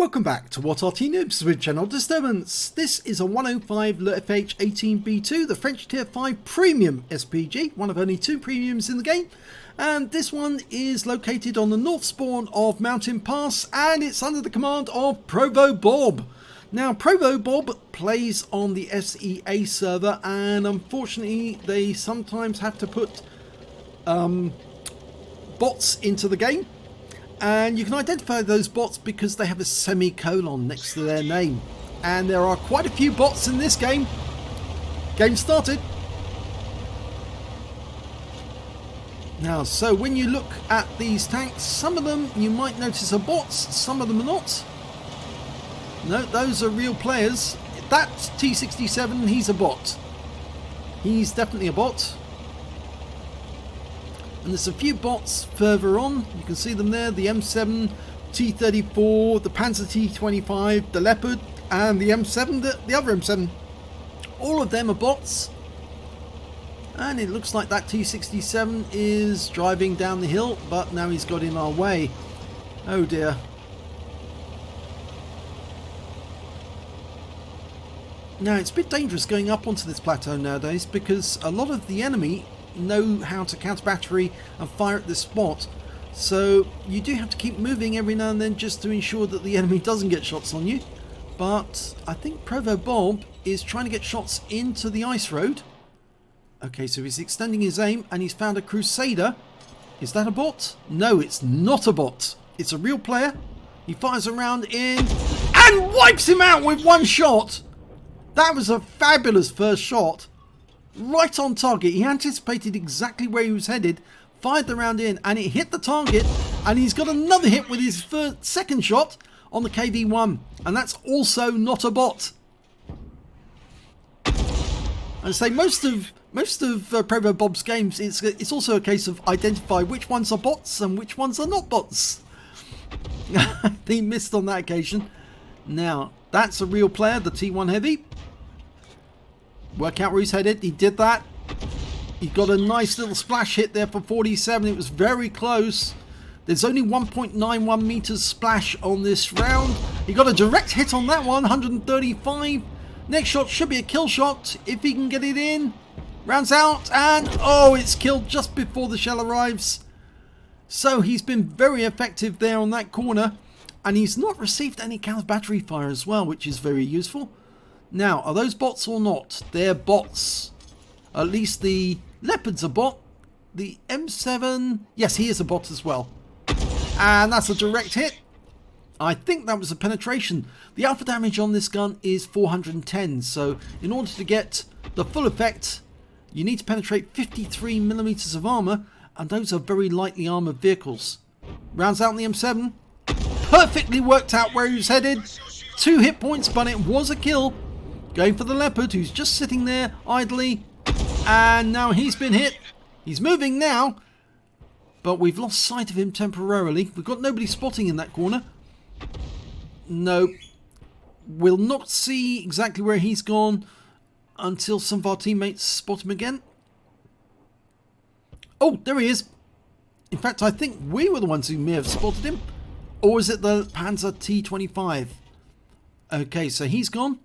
Welcome back to What Arty Noobs with Channel Disturbance. This is a 105 leFH18B2, the French Tier 5 Premium SPG, one of only two premiums in the game. And this one is located on the north spawn of Mountain Pass, and it's under the command of ProvoBob. Now, ProvoBob plays on the SEA server, and unfortunately they sometimes have to put bots into the game. And you can identify those bots because they have a semicolon next to their name. And there are quite a few bots in this game. Game started. Now, so when you look at these tanks, some of them you might notice are bots, some of them are not. No, those are real players. That T67, he's a bot. He's definitely a bot. And there's a few bots further on. You can see them there. The M7, T34, the Panzer T25, the Leopard, and the M7, the other M7. All of them are bots. And it looks like that T67 is driving down the hill, but now he's got in our way. Oh dear. Now, it's a bit dangerous going up onto this plateau nowadays because a lot of the enemy know how to counter battery and fire at this spot, so you do have to keep moving every now and then just to ensure that the enemy doesn't get shots on you. But I think ProvoBob is trying to get shots into the ice road. Okay, so he's extending his aim and he's found a Crusader. Is that a bot? No, it's not a bot. It's a real player. He fires around in and wipes him out with one shot. That was a fabulous first shot. Right on target. He anticipated exactly where he was headed, fired the round in, and it hit the target, and he's got another hit with his second shot on the KV-1, and that's also not a bot. I say most of ProvoBob's games, it's also a case of identify which ones are bots and which ones are not bots. He missed on that occasion. Now, that's a real player, the T1 Heavy. Work out where he's headed. He did that. He got a nice little splash hit there for 47. It was very close. There's only 1.91 meters splash on this round. He got a direct hit on that one, 135. Next shot should be a kill shot if he can get it in. Rounds out, and oh, it's killed just before the shell arrives. So he's been very effective there on that corner, and he's not received any counter battery fire as well, which is very useful. Now, are those bots or not? They're bots. At least the Leopard's a bot. The M7, yes, he is a bot as well. And that's a direct hit. I think that was a penetration. The alpha damage on this gun is 410. So in order to get the full effect, you need to penetrate 53 millimeters of armor. And those are very lightly armored vehicles. Rounds out in the M7. Perfectly worked out where he was headed. 2 hit points, but it was a kill. Going for the Leopard, who's just sitting there idly. And now he's been hit. He's moving now. But we've lost sight of him temporarily. We've got nobody spotting in that corner. No. We'll not see exactly where he's gone until some of our teammates spot him again. Oh, there he is. In fact, I think we were the ones who may have spotted him. Or is it the Panzer T25? Okay, so he's gone.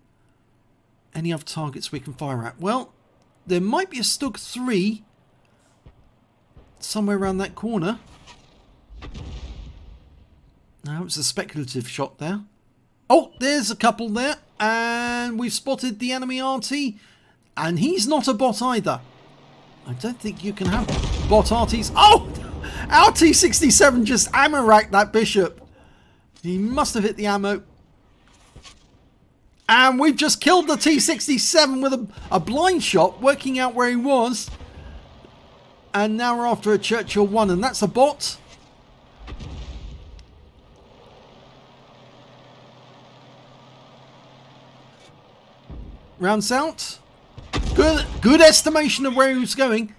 Any other targets we can fire at? Well, there might be a Stug 3 somewhere around that corner. Now, it's a speculative shot there. Oh, there's a couple there. And we've spotted the enemy Arty. And he's not a bot either. I don't think you can have bot Artys. Oh! Our T67 just ammo racked that Bishop. He must have hit the ammo. And we've just killed the T67 with a blind shot, working out where he was. And now we're after a Churchill 1, and that's a bot. Rounds out. Good estimation of where he was going.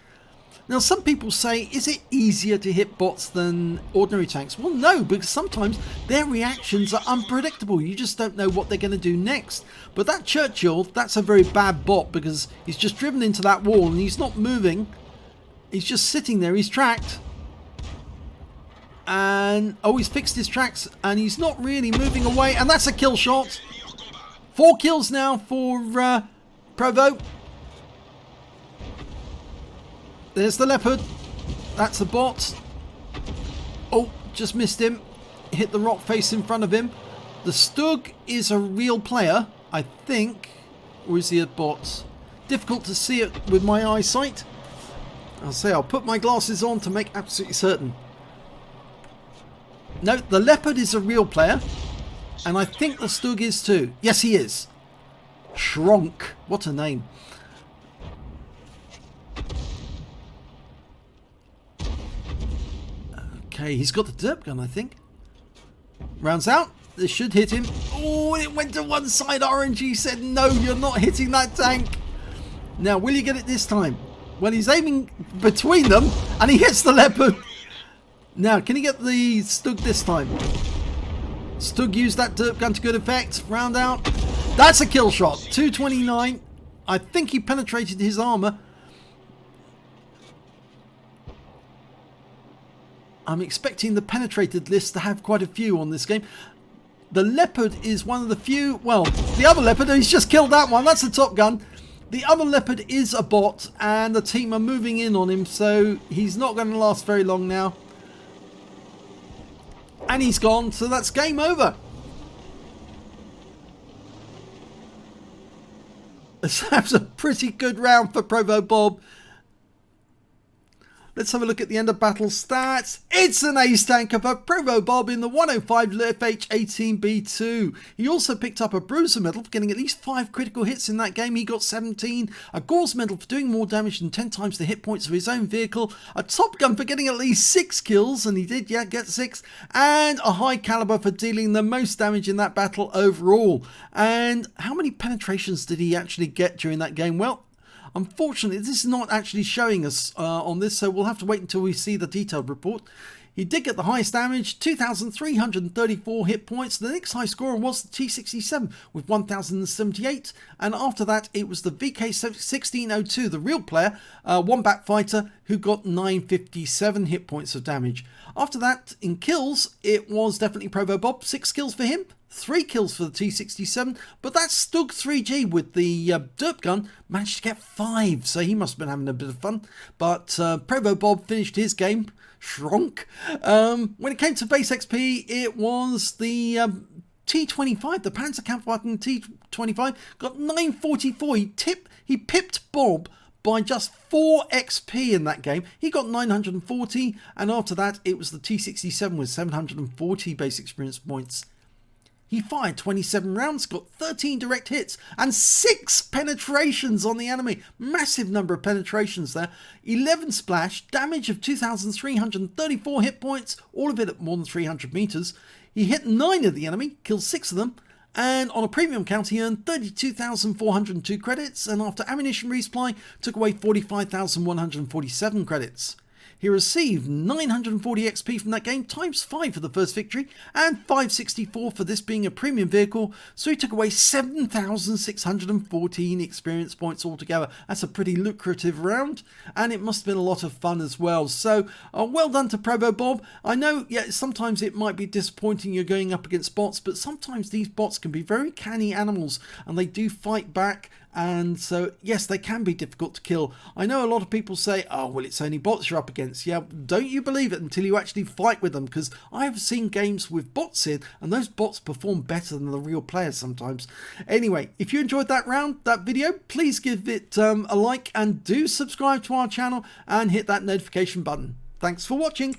Now, some people say, is it easier to hit bots than ordinary tanks? Well, no, because sometimes their reactions are unpredictable. You just don't know what they're going to do next. But that Churchill, that's a very bad bot because he's just driven into that wall and he's not moving. He's just sitting there. He's tracked. And, oh, he's fixed his tracks and he's not really moving away. And that's a kill shot. 4 kills now for Provo. There's the leopard. That's the bot. Oh, just missed him. Hit the rock face in front of him. The Stug is a real player, I think. Or is he a bot? Difficult to see it with my eyesight. I'll put my glasses on to make absolutely certain. No, the leopard is a real player. And I think the Stug is too. Yes, he is. Shrunk. What a name. Okay, he's got the derp gun, I think. Rounds out. This should hit him. Oh, it went to one side. RNG said, no, you're not hitting that tank. Now, will you get it this time? Well, he's aiming between them and he hits the leopard. Now, can he get the Stug this time? Stug used that derp gun to good effect. Round out. That's a kill shot. 229. I think he penetrated his armor. I'm expecting the penetrated list to have quite a few on this game. The leopard is one of the few. Well, the other leopard, he's just killed that one. That's the Top Gun. The other leopard is a bot and the team are moving in on him, so he's not going to last very long now. And he's gone, so that's game over. That's a pretty good round for ProvoBob. Let's have a look at the end of battle stats. It's an ace tanker for ProvoBob in the 105 leFH18B2. He also picked up a bruiser medal for getting at least 5 critical hits in that game. He got 17. A Gore's medal for doing more damage than 10 times the hit points of his own vehicle. A Top Gun for getting at least 6 kills, and he did, yeah, get 6. And a high caliber for dealing the most damage in that battle overall. And how many penetrations did he actually get during that game? Well, unfortunately, this is not actually showing us on this, so we'll have to wait until we see the detailed report. He did get the highest damage, 2,334 hit points. The next high scorer was the T67 with 1,078. And after that, it was the VK1602, the real player, Wombat Fighter, who got 957 hit points of damage. After that, in kills, it was definitely ProvoBob. 6 kills for him. 3 kills for the T67, but that Stug 3G with the derp gun managed to get 5, so he must have been having a bit of fun. But ProvoBob finished his game, shrunk. When it came to base XP, it was the T25, the Panzerkampfwagen T25, got 944. He pipped Bob by just 4 XP in that game. He got 940, and after that, it was the T67 with 740 base experience points. He fired 27 rounds, got 13 direct hits, and 6 penetrations on the enemy. Massive number of penetrations there. 11 splash, damage of 2,334 hit points, all of it at more than 300 meters. He hit 9 of the enemy, killed 6 of them, and on a premium count he earned 32,402 credits, and after ammunition resupply, took away 45,147 credits. He received 940 XP from that game, times 5 for the first victory, and 564 for this being a premium vehicle, so he took away 7,614 experience points altogether. That's a pretty lucrative round, and it must have been a lot of fun as well. So, well done to ProvoBob. I know, yeah, sometimes it might be disappointing you're going up against bots, but sometimes these bots can be very canny animals, and they do fight back. And so, yes, they can be difficult to kill. I know a lot of people say, oh, well, it's only bots you're up against. Yeah, don't you believe it until you actually fight with them, because I have seen games with bots in, and those bots perform better than the real players sometimes. Anyway, if you enjoyed that round, that video, please give it a like, and do subscribe to our channel and hit that notification button. Thanks for watching.